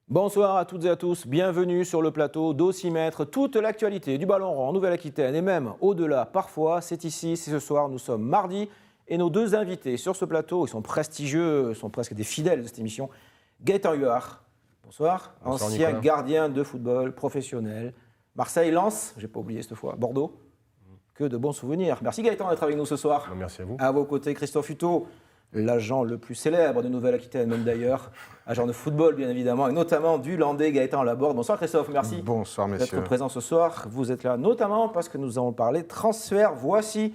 Bonsoir à toutes et à tous, bienvenue sur le plateau d'Aucimètre. Toute l'actualité du ballon rond en Nouvelle-Aquitaine et même au-delà parfois, c'est ici, c'est ce soir, nous sommes mardi. Et nos deux invités sur ce plateau, ils sont prestigieux, sont presque des fidèles de cette émission. Gaëtan Huard, bonsoir, Bonsoir, ancien Nicolas. gardien de football professionnel. Marseille-Lens, j'ai pas oublié cette fois, Bordeaux. Que de bons souvenirs. Merci Gaëtan d'être avec nous ce soir. Merci à vous. À vos côtés, Christophe Hutto, l'agent le plus célèbre de Nouvelle-Aquitaine, même d'ailleurs, agent de football bien évidemment, et notamment du Landais Gaëtan Laborde. Bonsoir Christophe, merci. Bonsoir messieurs. D'être présent ce soir. Vous êtes là notamment parce que nous allons parler transfert. Voici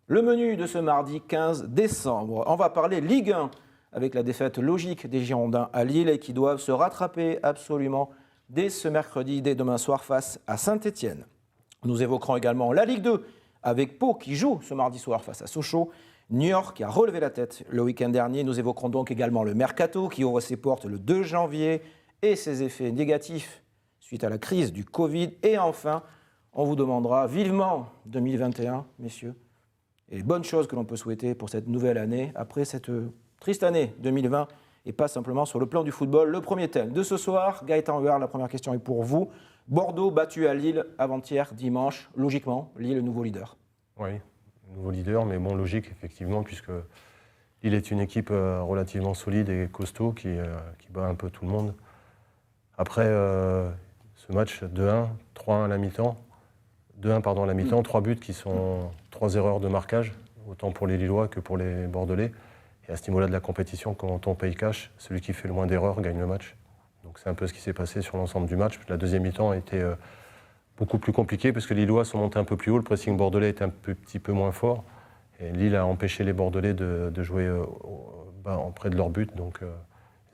le menu de ce mardi 15 décembre. On va parler Ligue 1 avec la défaite logique des Girondins à Lille et qui doivent se rattraper absolument dès ce mercredi, dès demain soir face à Saint-Étienne. Nous évoquerons également la Ligue 2 avec Pau qui joue ce mardi soir face à Sochaux. New York qui a relevé la tête le week-end dernier. Nous évoquerons donc également le Mercato qui ouvre ses portes le 2 janvier et ses effets négatifs suite à la crise du Covid. Et enfin, on vous demandera vivement 2021, messieurs, et les bonnes choses que l'on peut souhaiter pour cette nouvelle année, après cette triste année 2020, et pas simplement sur le plan du football. Le premier thème de ce soir, Gaëtan Huard, la première question est pour vous. Bordeaux battu à Lille avant-hier, dimanche, logiquement, Lille, le nouveau leader. Oui, nouveau leader, mais bon, logique, effectivement, puisque Lille est une équipe relativement solide et costaud qui bat un peu tout le monde. Après ce match 2-1, 3-1 à la mi-temps, 2-1 pardon à la mi-temps, 3 buts qui sont 3 erreurs de marquage, autant pour les Lillois que pour les Bordelais. Et à ce niveau-là de la compétition, quand on paye cash, celui qui fait le moins d'erreurs gagne le match. Donc c'est un peu ce qui s'est passé sur l'ensemble du match. La deuxième mi-temps a été beaucoup plus compliquée parce que les Lillois sont montés un peu plus haut, le pressing bordelais était un petit peu moins fort. Et Lille a empêché les Bordelais de jouer près de leur but, donc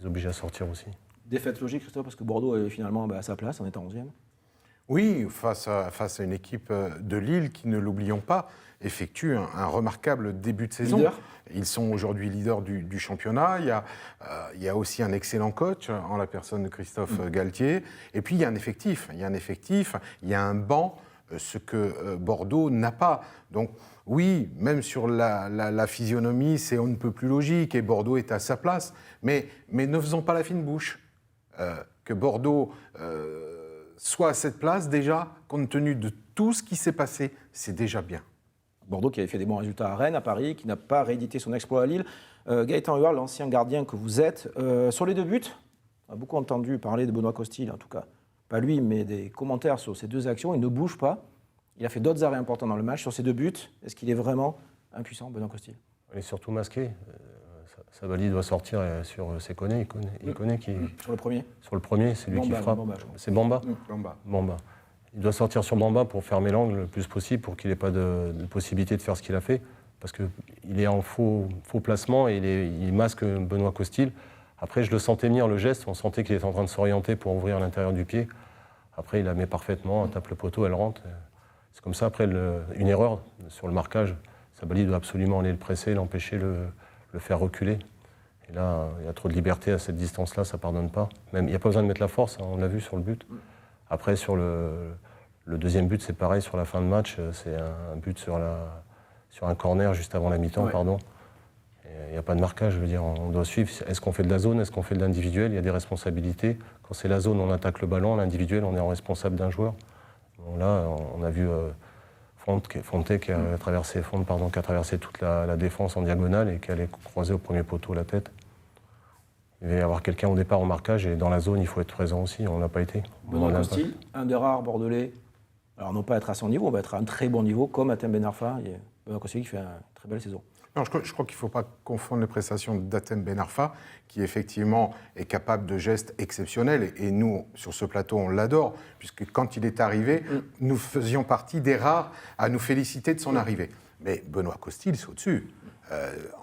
ils obligent à sortir aussi. Défaite logique, Christophe, parce que Bordeaux est finalement à sa place en étant 11e. Oui, face à une équipe de Lille qui, ne l'oublions pas, effectue un remarquable début de saison. Leader. Ils sont aujourd'hui leaders du championnat. Il y a aussi un excellent coach en la personne de Christophe Galtier. Et puis il y a un effectif, il y a un banc, ce que Bordeaux n'a pas. Donc oui, même sur la physionomie, c'est on ne peut plus logique et Bordeaux est à sa place. Mais ne faisons pas la fine bouche. Que Bordeaux soit à cette place déjà, compte tenu de tout ce qui s'est passé, c'est déjà bien. Bordeaux qui avait fait des bons résultats à Rennes, à Paris, qui n'a pas réédité son exploit à Lille. Gaëtan Huard, l'ancien gardien que vous êtes, sur les deux buts, on a beaucoup entendu parler de Benoît Costil, en tout cas, pas lui, mais des commentaires sur ces deux actions. Il ne bouge pas. Il a fait d'autres arrêts importants dans le match. Sur ces deux buts, est-ce qu'il est vraiment impuissant, Benoît Costil ? Il est surtout masqué. Sabali doit sortir sur Sekoné. Il connaît qui. Sur le premier ? Sur le premier, c'est lui qui frappe. Bamba, je crois. C'est Bamba. Bamba. Il doit sortir sur Bamba pour fermer l'angle le plus possible, pour qu'il n'ait pas de possibilité de faire ce qu'il a fait. Parce qu'il est en faux placement et il masque Benoît Costil. Après, je le sentais venir, le geste. On sentait qu'il était en train de s'orienter pour ouvrir l'intérieur du pied. Après, il la met parfaitement, elle tape le poteau, elle rentre. C'est comme ça. Après, une erreur sur le marquage. Sabali doit absolument aller le presser, l'empêcher, le faire reculer. Et là, il y a trop de liberté à cette distance-là, ça ne pardonne pas. Même, il n'y a pas besoin de mettre la force, hein, on l'a vu sur le but. Après, sur le deuxième but, c'est pareil, sur la fin de match, c'est un but sur un corner juste avant la mi-temps, pardon. Il n'y a pas de marquage, je veux dire, on doit suivre. Est-ce qu'on fait de la zone, est-ce qu'on fait de l'individuel ? Il y a des responsabilités. Quand c'est la zone, on attaque le ballon, l'individuel, on est en responsable d'un joueur. Bon, là, on a vu Fonte qui a traversé toute la défense en diagonale et qui allait croiser au premier poteau la tête. Il va y avoir quelqu'un au départ au marquage et dans la zone, il faut être présent aussi. On n'a pas été. Benoît Costil, un des rares Bordelais, alors non pas être à son niveau, on va être à un très bon niveau, comme Hatem Ben Arfa. Benoît Costil qui fait une très belle saison. Non, je crois qu'il ne faut pas confondre les prestations d'Hatem Ben Arfa, qui effectivement est capable de gestes exceptionnels. Et nous, sur ce plateau, on l'adore, puisque quand il est arrivé, nous faisions partie des rares à nous féliciter de son arrivée. Mais Benoît Costil, c'est au-dessus.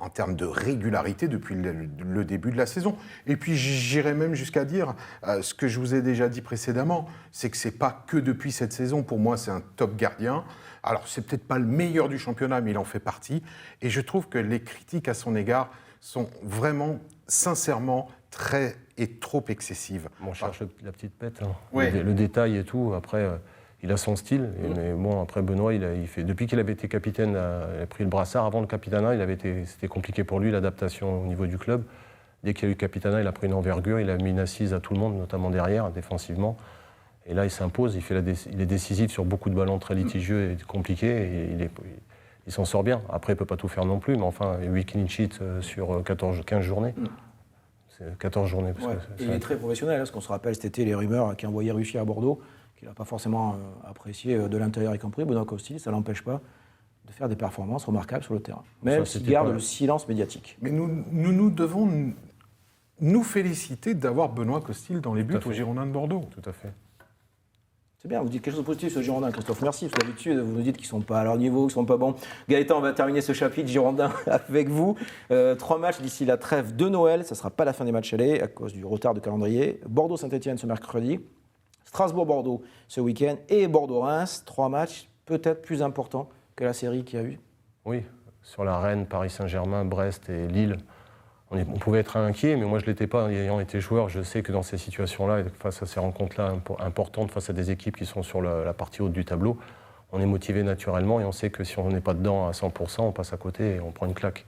En termes de régularité depuis le début de la saison. Et puis j'irais même jusqu'à dire, ce que je vous ai déjà dit précédemment, c'est que ce n'est pas que depuis cette saison. Pour moi, c'est un top gardien. Alors, c'est peut-être pas le meilleur du championnat, mais il en fait partie. Et je trouve que les critiques à son égard sont vraiment, sincèrement, est trop excessive. On cherche la petite pète, hein. Ouais. Le détail et tout. Après, il a son style. Mais bon, après, Benoît, depuis qu'il avait été capitaine, il a pris le brassard. Avant le capitanat, c'était compliqué pour lui, l'adaptation au niveau du club. Dès qu'il a eu le capitanat, il a pris une envergure. Il a mis une assise à tout le monde, notamment derrière, défensivement. Et là, il s'impose. Il est décisif sur beaucoup de ballons très litigieux et compliqués. Et il s'en sort bien. Après, il ne peut pas tout faire non plus. Mais enfin, 8 clean sheets sur 15 journées. C'est 14 journées. Parce que il est très professionnel, parce qu'on se rappelle cet été les rumeurs qui envoyaient Ruffier à Bordeaux, qu'il n'a pas forcément apprécié de l'intérieur y compris. Benoît Costil, ça ne l'empêche pas de faire des performances remarquables sur le terrain. Même s'il garde le silence médiatique. Mais nous devons nous féliciter d'avoir Benoît Costil dans les buts aux Girondins de Bordeaux. Tout à fait. C'est bien, vous dites quelque chose de positif sur Girondin, Christophe. Merci, parce que d'habitude, vous nous dites qu'ils ne sont pas à leur niveau, qu'ils ne sont pas bons. Gaëtan, on va terminer ce chapitre Girondin avec vous. 3 matchs d'ici la trêve de Noël. Ça ne sera pas la fin des matchs allés à cause du retard de calendrier. Bordeaux-Saint-Etienne ce mercredi. Strasbourg-Bordeaux ce week-end. Et Bordeaux-Reims. 3 matchs peut-être plus importants que la série qu'il y a eu. Oui, sur la Rennes, Paris Saint-Germain, Brest et Lille. On pouvait être inquiet, mais moi je ne l'étais pas. Ayant été joueur, je sais que dans ces situations-là, face à ces rencontres-là importantes, face à des équipes qui sont sur la partie haute du tableau, on est motivé naturellement et on sait que si on n'est pas dedans à 100%, on passe à côté et on prend une claque.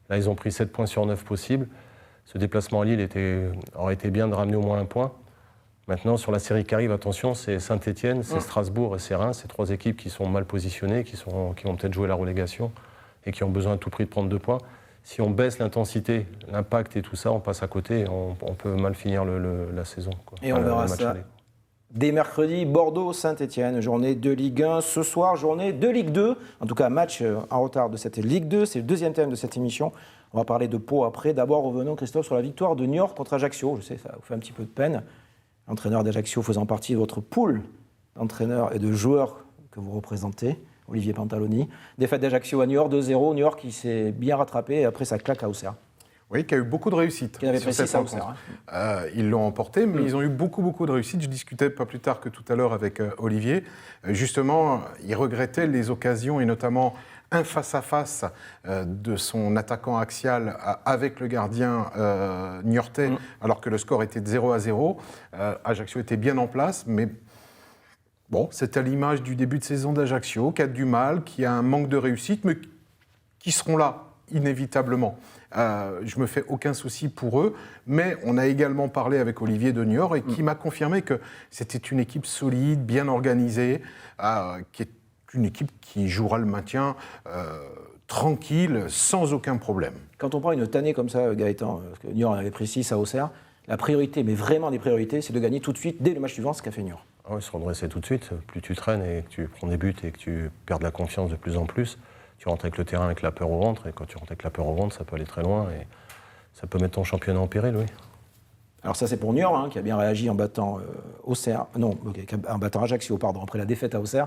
Là, ils ont pris 7 points sur 9 possibles. Ce déplacement à Lille aurait été bien de ramener au moins 1 point. Maintenant, sur la série qui arrive, attention, c'est Saint-Etienne, c'est Strasbourg et c'est Reims. C'est 3 équipes qui sont mal positionnées, qui vont peut-être jouer la relégation et qui ont besoin à tout prix de prendre 2 points. Si on baisse l'intensité, l'impact et tout ça, on passe à côté et on peut mal finir la saison. Et on verra ça dès mercredi, Bordeaux-Saint-Etienne, journée de Ligue 1. Ce soir, journée de Ligue 2. En tout cas, match en retard de cette Ligue 2. C'est le deuxième thème de cette émission. On va parler de Pau après. D'abord, revenons, Christophe, sur la victoire de Niort contre Ajaccio. Je sais, ça vous fait un petit peu de peine. L'entraîneur d'Ajaccio faisant partie de votre pool d'entraîneurs et de joueurs que vous représentez. Olivier Pantaloni. Défaite d'Ajaccio à Niort, 2-0. Niort qui s'est bien rattrapé après sa claque à Auxerre. Oui, qui a eu beaucoup de réussite. Qui avait précisé ça à Auxerre. Ils l'ont emporté, mais ils ont eu beaucoup de réussite. Je discutais pas plus tard que tout à l'heure avec Olivier. Justement, il regrettait les occasions, et notamment un face-à-face de son attaquant axial avec le gardien niortais, alors que le score était de 0-0. Ajaccio était bien en place, mais... Bon, c'est à l'image du début de saison d'Ajaccio, qui a du mal, qui a un manque de réussite, mais qui seront là, inévitablement. Je ne me fais aucun souci pour eux, mais on a également parlé avec Olivier de Niort et qui m'a confirmé que c'était une équipe solide, bien organisée, qui est une équipe qui jouera le maintien tranquille, sans aucun problème. Quand on prend une tannée comme ça, Gaëtan, parce que Niort avait pris 6 à Auxerre, la priorité, mais vraiment des priorités, c'est de gagner tout de suite, dès le match suivant, ce qu'a fait Niort. Ah oui, se redresser tout de suite. Plus tu traînes et que tu prends des buts et que tu perds de la confiance de plus en plus, tu rentres avec le terrain avec la peur au ventre. Et quand tu rentres avec la peur au ventre, ça peut aller très loin et ça peut mettre ton championnat en péril, oui. Alors ça, c'est pour Niort, qui a bien réagi en battant en battant Ajaccio, après la défaite à Auxerre.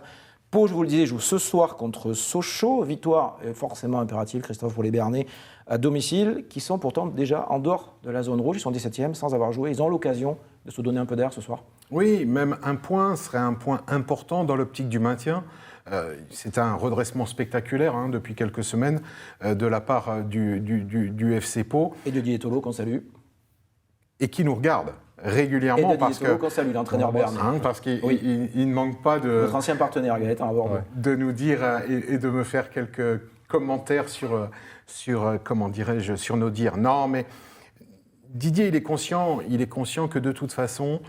Pau, je vous le disais, joue ce soir contre Sochaux. Victoire forcément impérative, Christophe, pour les Bernais à domicile, qui sont pourtant déjà en dehors de la zone rouge. Ils sont 17e sans avoir joué. Ils ont l'occasion de se donner un peu d'air ce soir. Oui, même un point serait un point important dans l'optique du maintien. C'est un redressement spectaculaire depuis quelques semaines de la part du FC Pau. Et de Didier Tolo, qu'on salue. Et qui nous regarde régulièrement. Et de Didier Tolo, qu'on salue, l'entraîneur Bernais. Parce qu'il ne manque pas de... Notre ancien partenaire, Gaëtan, à Bordeaux. De nous dire et de me faire quelques commentaires sur comment dirais-je, sur nos dires. Non, mais Didier, il est conscient que de toute façon,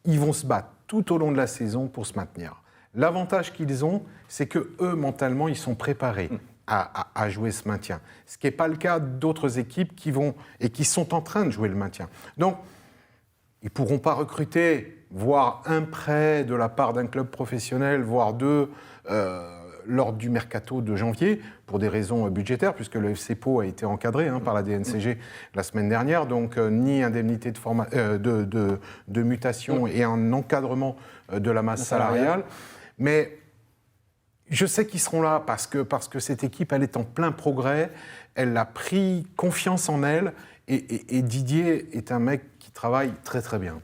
ils vont se battre tout au long de la saison pour se maintenir. L'avantage qu'ils ont, c'est que eux, mentalement, ils sont préparés à jouer ce maintien. Ce qui n'est pas le cas d'autres équipes qui vont et qui sont en train de jouer le maintien. Donc, ils ne pourront pas recruter, voire un prêt de la part d'un club professionnel, voire 2 lors du mercato de janvier, pour des raisons budgétaires, puisque le FC Pau a été encadré par la DNCG la semaine dernière, donc ni indemnité de mutation et un encadrement de la masse salariale. Mais je sais qu'ils seront là parce que cette équipe, elle est en plein progrès, elle a pris confiance en elle, et Didier est un mec qui travaille très très bien.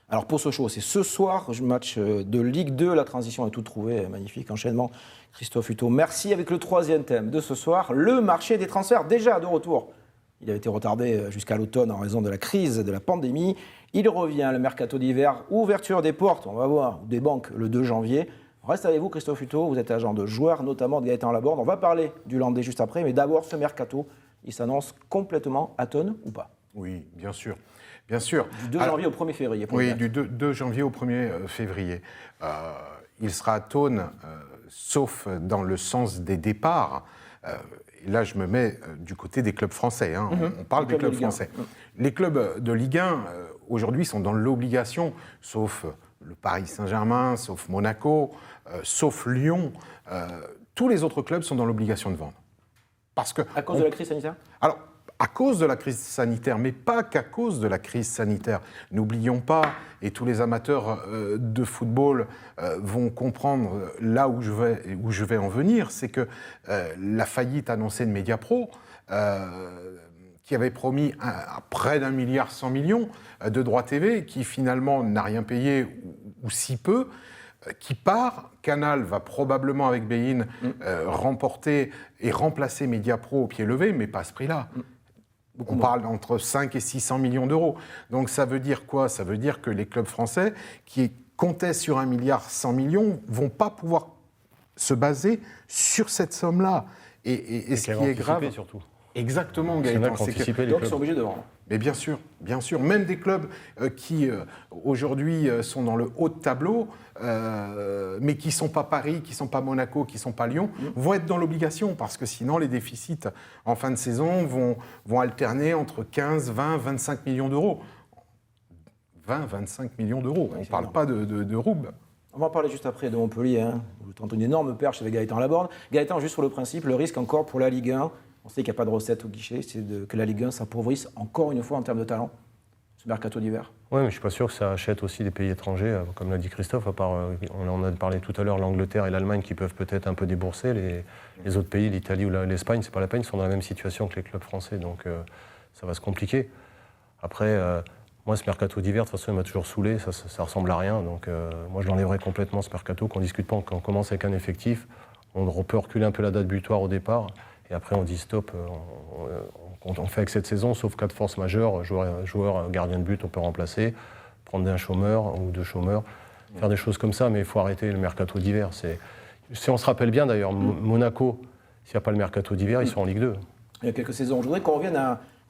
Alors pour Sochaux, c'est ce soir, match de Ligue 2, la transition est toute trouvée, magnifique enchaînement. Christophe Hutto, merci avec le 3e thème de ce soir, le marché des transferts, déjà de retour Il a été retardé jusqu'à l'automne en raison de la crise de la pandémie. Il revient, le mercato d'hiver, ouverture des portes, on va voir, des banques le 2 janvier. Reste avec vous, Christophe Hutto, vous êtes agent de joueurs, notamment de Gaëtan Laborde. On va parler du Landais juste après, mais d'abord, ce mercato, il s'annonce complètement atone ou pas? Oui, bien sûr. Bien sûr. Du 2 janvier au 1er février. Oui, du 2 janvier au 1er février. Il sera atone, sauf dans le sens des départs. Et là, je me mets du côté des clubs français. Hein. On parle des clubs français. Les clubs de Ligue 1, aujourd'hui, sont dans l'obligation, sauf le Paris Saint-Germain, sauf Monaco, sauf Lyon. Tous les autres clubs sont dans l'obligation de vendre. Parce que à cause de la crise sanitaire? Alors, à cause de la crise sanitaire, mais pas qu'à cause de la crise sanitaire. N'oublions pas, et tous les amateurs de football vont comprendre là où je vais en venir, c'est que la faillite annoncée de Mediapro, qui avait promis près d'1,1 milliard de droits TV, qui finalement n'a rien payé ou si peu, qui part. Canal va probablement, avec Bein, remporter et remplacer Mediapro au pied levé, mais pas à ce prix-là. On parle entre 5 et 600 millions d'euros. Donc ça veut dire quoi? Ça veut dire que les clubs français qui comptaient sur 1,1 milliard ne vont pas pouvoir se baser sur cette somme-là. Et ce qui est grave... surtout. Exactement, Gaëtan. Donc ils sont obligés de vendre. Mais bien sûr. Même des clubs qui aujourd'hui sont dans le haut de tableau, mais qui ne sont pas Paris, qui ne sont pas Monaco, qui ne sont pas Lyon, vont être dans l'obligation, parce que sinon les déficits en fin de saison vont alterner entre 15, 20, 25 millions d'euros. 20, 25 millions d'euros, on ne parle pas de roubles. On va en parler juste après de Montpellier. Vous tentez une énorme perche avec Gaëtan Laborde. Gaëtan, juste sur le principe, le risque encore pour la Ligue 1, on sait qu'il n'y a pas de recette au guichet, c'est que la Ligue 1 s'appauvrisse encore une fois en termes de talent, ce mercato d'hiver. Oui, mais je ne suis pas sûr que ça achète aussi des pays étrangers, comme l'a dit Christophe, à part, on en a parlé tout à l'heure, l'Angleterre et l'Allemagne qui peuvent peut-être un peu débourser. Les autres pays, l'Italie ou l'Espagne, c'est pas la peine, ils sont dans la même situation que les clubs français, donc ça va se compliquer. Après, moi, ce mercato d'hiver, de toute façon, il m'a toujours saoulé, ça ressemble à rien, donc moi, je l'enlèverais complètement, ce mercato, qu'on ne discute pas, qu'on commence avec un effectif, on peut reculer un peu la date butoir au départ, et après on dit stop, on fait avec cette saison, sauf cas de force majeure, joueur, gardien de but, on peut remplacer, prendre un chômeur ou deux chômeurs, faire des choses comme ça, mais il faut arrêter le mercato d'hiver. Si on se rappelle bien d'ailleurs, Monaco, s'il n'y a pas le mercato d'hiver, ils sont en Ligue 2. Il y a quelques saisons. Je voudrais qu'on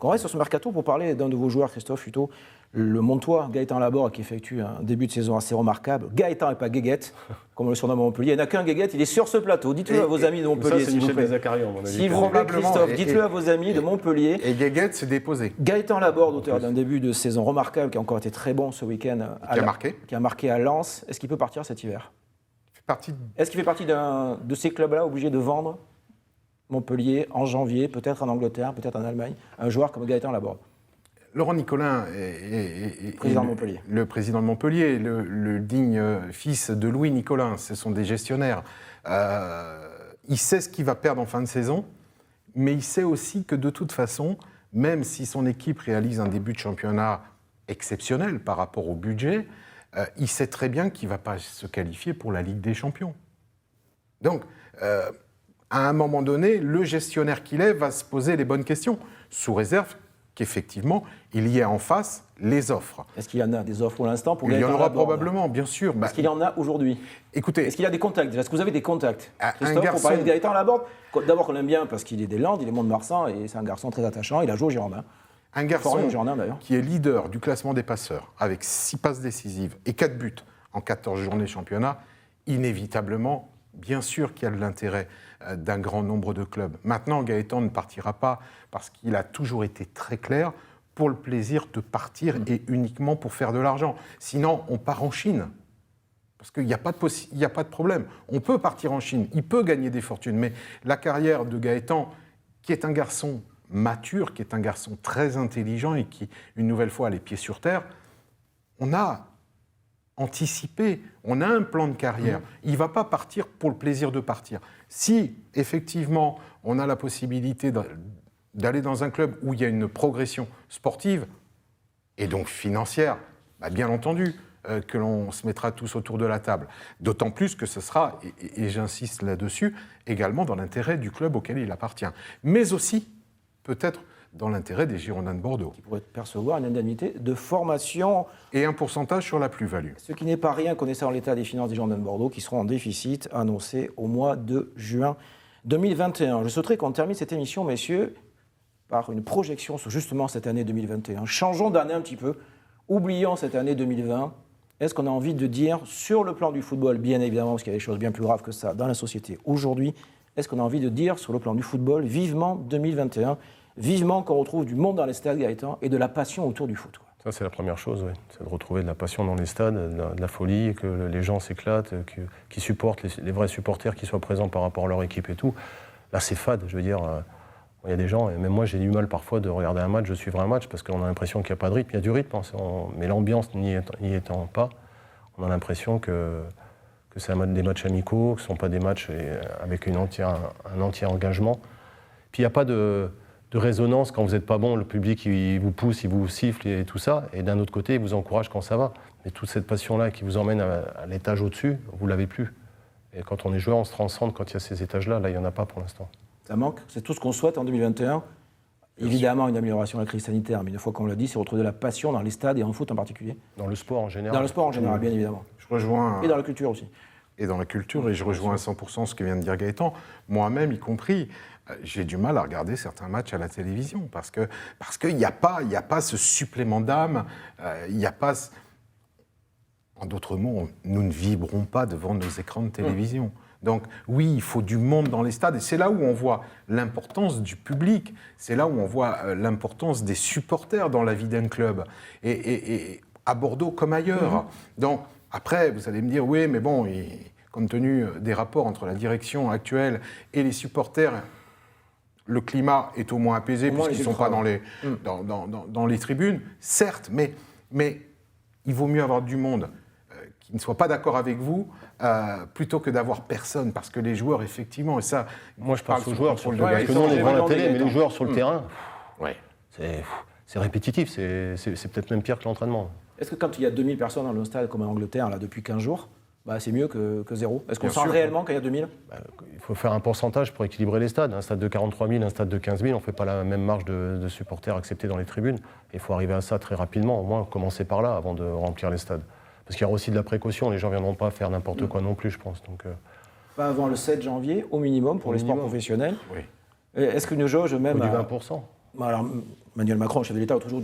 reste sur ce mercato pour parler d'un de vos joueurs, Christophe Hutto, le Montois, Gaëtan Laborde, qui effectue un début de saison assez remarquable. Gaëtan et pas Guéguette, comme on le surnomme à Montpellier. Il n'y en a qu'un Guéguette, il est sur ce plateau. Dites-le à vos amis de Montpellier, s'il vous plaît. S'il vous plaît, Christophe, dites-le à vos amis de Montpellier. Et Guéguette s'est déposé. Gaëtan Laborde, auteur d'un début de saison remarquable, qui a encore été très bon ce week-end. Qui a marqué à Lens. Est-ce qu'il peut partir cet hiver? Est-ce qu'il fait partie de ces clubs-là obligés de vendre Montpellier en janvier, peut-être en Angleterre, peut-être en Allemagne, un joueur comme Gaëtan Laborde? Laurent Nicolin est président de Montpellier. Le président de Montpellier, le digne fils de Louis Nicolin, ce sont des gestionnaires. Il sait ce qu'il va perdre en fin de saison, mais il sait aussi que de toute façon, même si son équipe réalise un début de championnat exceptionnel par rapport au budget, il sait très bien qu'il ne va pas se qualifier pour la Ligue des Champions. Donc, à un moment donné, le gestionnaire qu'il est va se poser les bonnes questions, sous réserve qu'effectivement, il y ait en face les offres. Est-ce qu'il y en a des offres pour l'instant pour Il y en aura Laborde probablement, bien sûr. Est-ce qu'il y en a aujourd'hui? Écoutez, est-ce qu'il y a des contacts déjà? Est-ce que vous avez des contacts, Christophe, pour garçon... parler de Gaëtan Laborde? D'abord, qu'on l'aime bien parce qu'il est des Landes, il est Mont-de-Marsan et c'est un garçon très attachant. Il a joué au Girondin. Un garçon Girondin, qui est leader du classement des passeurs, avec 6 passes décisives et 4 buts en 14 journées championnat, inévitablement, bien sûr qu'il y a de l'intérêt d'un grand nombre de clubs. Maintenant, Gaëtan ne partira pas parce qu'il a toujours été très clair pour le plaisir de partir et uniquement pour faire de l'argent. Sinon, on part en Chine. Parce qu'il n'y a pas de problème. On peut partir en Chine, il peut gagner des fortunes. Mais la carrière de Gaëtan, qui est un garçon mature, qui est un garçon très intelligent et qui, une nouvelle fois, a les pieds sur terre, on a anticipé, on a un plan de carrière. Il ne va pas partir pour le plaisir de partir. Si, effectivement, on a la possibilité d'aller dans un club où il y a une progression sportive et donc financière, bien entendu que l'on se mettra tous autour de la table. D'autant plus que ce sera, et j'insiste là-dessus, également dans l'intérêt du club auquel il appartient. Mais aussi, peut-être, dans l'intérêt des Girondins de Bordeaux. Qui pourraient percevoir une indemnité de formation. Et un pourcentage sur la plus-value. Ce qui n'est pas rien connaissant l'état des finances des Girondins de Bordeaux, qui seront en déficit annoncé au mois de juin 2021. Je souhaiterais qu'on termine cette émission, messieurs, par une projection sur justement cette année 2021. Changeons d'année un petit peu. Oublions cette année 2020. Est-ce qu'on a envie de dire, sur le plan du football, bien évidemment, parce qu'il y a des choses bien plus graves que ça dans la société aujourd'hui, est-ce qu'on a envie de dire, sur le plan du football, vivement 2021, vivement qu'on retrouve du monde dans les stades, Gaëtan, et de la passion autour du foot, quoi. Ça, c'est la première chose, oui. C'est de retrouver de la passion dans les stades, de la folie, que les gens s'éclatent, qu'ils supportent, les vrais supporters qui soient présents par rapport à leur équipe et tout. Là, c'est fade, je veux dire. Il y a des gens, et même moi, j'ai du mal parfois de regarder un match, de suivre un match, parce qu'on a l'impression qu'il n'y a pas de rythme. Il y a du rythme, mais l'ambiance n'y étant pas, on a l'impression que c'est des matchs amicaux, que ce ne sont pas des matchs avec un entier engagement. Puis il n'y a pas de résonance quand vous n'êtes pas bon, le public il vous pousse, il vous siffle et tout ça, et d'un autre côté il vous encourage quand ça va. Mais toute cette passion-là qui vous emmène à l'étage au-dessus, vous ne l'avez plus. Et quand on est joueur, on se transcende quand il y a ces étages-là, là il n'y en a pas pour l'instant. Ça manque, c'est tout ce qu'on souhaite en 2021. Évidemment une amélioration de la crise sanitaire, mais une fois qu'on l'a dit, c'est retrouver de la passion dans les stades et en foot en particulier. Dans le sport en général. Dans le sport en général, bien évidemment. Je rejoins... Et dans la culture aussi. Et dans la culture, et je rejoins à 100% ce que vient de dire Gaëtan, moi-même y compris. J'ai du mal à regarder certains matchs à la télévision parce qu'il n'y a pas ce supplément d'âme, il n'y a pas... En d'autres mots, nous ne vibrons pas devant nos écrans de télévision. Donc oui, il faut du monde dans les stades et c'est là où on voit l'importance du public, c'est là où on voit l'importance des supporters dans la vie d'un club, et à Bordeaux comme ailleurs. Donc après, vous allez me dire, oui, mais bon, compte tenu des rapports entre la direction actuelle et les supporters, le climat est au moins apaisé puisqu'ils ne sont pas dans les tribunes, certes, mais il vaut mieux avoir du monde qui ne soit pas d'accord avec vous plutôt que d'avoir personne, parce que les joueurs, effectivement, et ça... Moi, je parle aux joueurs sur le terrain, parce que nous, on est devant la télé, mais les joueurs sur le terrain, Ouais. c'est répétitif, c'est peut-être même pire que l'entraînement. Est-ce que quand il y a 2000 personnes dans le stade, comme en Angleterre, là, depuis 15 jours, c'est mieux que zéro? Est-ce qu'on Bien sent sûr. réellement qu'il y a 2000? Il faut faire un pourcentage pour équilibrer les stades. Un stade de 43 000, un stade de 15 000, on ne fait pas la même marge de supporters acceptés dans les tribunes. Il faut arriver à ça très rapidement, au moins commencer par là avant de remplir les stades. Parce qu'il y aura aussi de la précaution, les gens ne viendront pas faire n'importe quoi non plus, je pense. Donc, Pas avant le 7 janvier, au minimum, pour les sports professionnels. Oui. Est-ce qu'une jauge, même... du 20%. Alors, Emmanuel Macron, chef de l'État, a toujours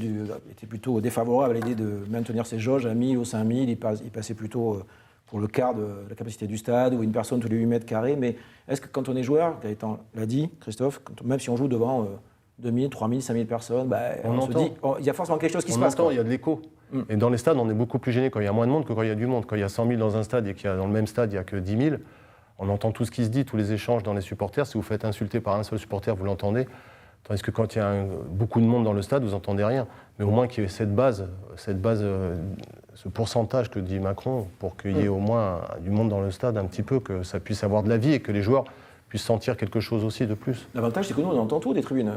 était plutôt défavorable à l'idée de maintenir ces jauges à 1000 ou 5000. Il passait plutôt pour le quart de la capacité du stade, ou une personne tous les 8 mètres carrés. Mais est-ce que quand on est joueur, Gaëtan l'a dit, Christophe, même si on joue devant 2000, 3000, 5000 personnes, on se dit, il y a forcément quelque chose qui se passe. Il y a de l'écho. Et dans les stades, on est beaucoup plus gêné quand il y a moins de monde que quand il y a du monde. Quand il y a 100 000 dans un stade et qu'il y a dans le même stade, il n'y a que 10 000, on entend tout ce qui se dit, tous les échanges dans les supporters. Si vous faites insulter par un seul supporter, vous l'entendez. Tandis que quand il y a beaucoup de monde dans le stade, vous n'entendez rien. Mais au moins qu'il y ait cette base, ce pourcentage que dit Macron, pour qu'il y ait au moins du monde dans le stade un petit peu, que ça puisse avoir de la vie et que les joueurs puissent sentir quelque chose aussi de plus. L'avantage, c'est que nous, on entend tout des tribunes.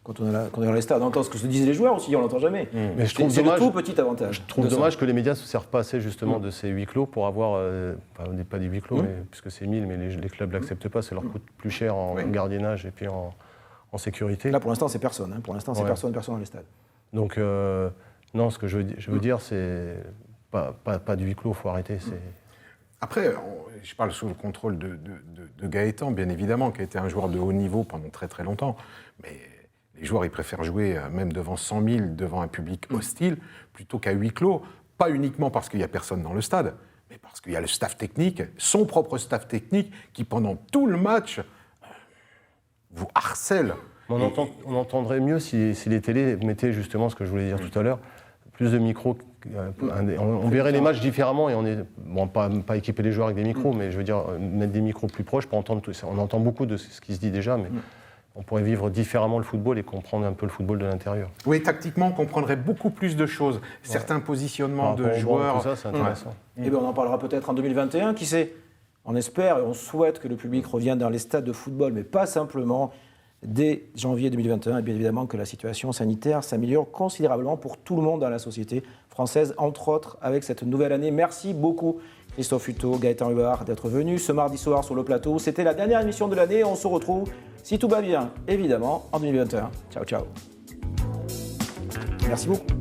Quand on est dans les stades, on entend ce que se disent les joueurs aussi, on l'entend jamais. Mais je trouve C'est le dommage, tout petit avantage. je trouve dommage que les médias ne se servent pas assez justement de ces huis clos pour avoir, pas des huis clos, mais, puisque c'est 1000, mais les clubs ne l'acceptent pas, ça leur coûte plus cher en gardiennage et puis en sécurité. Là, pour l'instant, c'est personne. Pour l'instant, c'est personne dans les stades. Donc, non, ce que je veux dire, c'est pas du huis clos, il faut arrêter. Après, je parle sous le contrôle de Gaëtan, bien évidemment, qui a été un joueur de haut niveau pendant très très longtemps. Mais les joueurs, ils préfèrent jouer même devant 100 000, devant un public hostile, plutôt qu'à huis clos. Pas uniquement parce qu'il n'y a personne dans le stade, mais parce qu'il y a le staff technique, son propre staff technique, qui pendant tout le match vous harcèle. On entendrait mieux si les télés mettaient justement ce que je voulais dire tout à l'heure, plus de micros. On verrait les matchs différemment et on est pas équiper les joueurs avec des micros, mais je veux dire mettre des micros plus proches pour entendre tout ça. On entend beaucoup de ce qui se dit déjà, mais on pourrait vivre différemment le football et comprendre un peu le football de l'intérieur. Oui, tactiquement, on comprendrait beaucoup plus de choses. Certains positionnements de joueurs. Tout ça, c'est intéressant. Et bien, on en parlera peut-être en 2021, qui sait. On espère et on souhaite que le public revienne dans les stades de football, mais pas simplement dès janviie 2021, et bien évidemment que la situation sanitaire s'améliore considérablement pour tout le monde dans la société française, entre autres avec cette nouvelle année. Merci beaucoup Christophe Hutto, Gaëtan Huard d'être venus ce mardi soir sur le plateau. C'était la dernière émission de l'année, on se retrouve, si tout va bien, évidemment, en 2021. Ciao, ciao. Merci beaucoup.